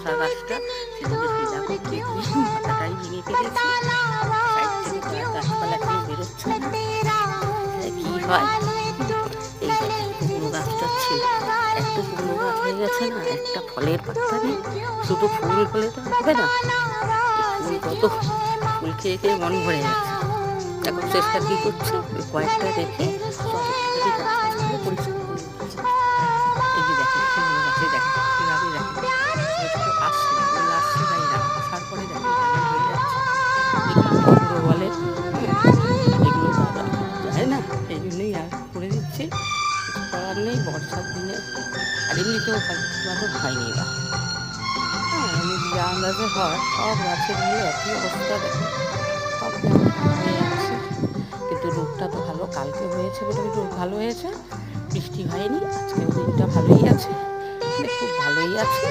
শসা গাছটা সেদিকে সোজা করতে গিয়ে মাথাটাই ভেঙে ফেলেছি। সাইড থেকে গাছপালা কেউ বেরোচ্ছে না, কী হয়। এই কুমড়ো গাছটা ছিল, এত কুমড়ো গাছ হয়ে গেছে না, একটা ফলের পাত্তা নেই। শুধু ফুল হলে তো হবে না, ফুল কত ফুল খেয়ে খেয়ে মন ভরে গেছে। এখন চেষ্টা কী করছে, ওই কয়েকটা রেখে গাছগুলো পরিষ্কার করে দিচ্ছে। এই যে দেখেন কুমড়ো গাছে দেখেন কীভাবে দেখেন ছোটো আসছে, ফুল আসছে তাই না, আসার পরে দেখেন কেমন হয়ে যাচ্ছে। এগুলো কুমড়ো বলে, এগুলো তো যায় না, এই জন্যই আর করে দিচ্ছি। কিছু করার নেই, বর্ষার দিনে আর এমনিতেও ভালো হয়নি বা এমনি যা আন্দাজে হয় সব গাছের নিয়ে একই অবস্থা দেখে সব হয়ে যাচ্ছে। কিন্তু রোগটা তো ভালো, কালকে হয়েছে বলে রোগ ভালো হয়েছে, বৃষ্টি হয়নি, আজকেও দিনটা ভালোই আছে, খুব ভালোই আছে।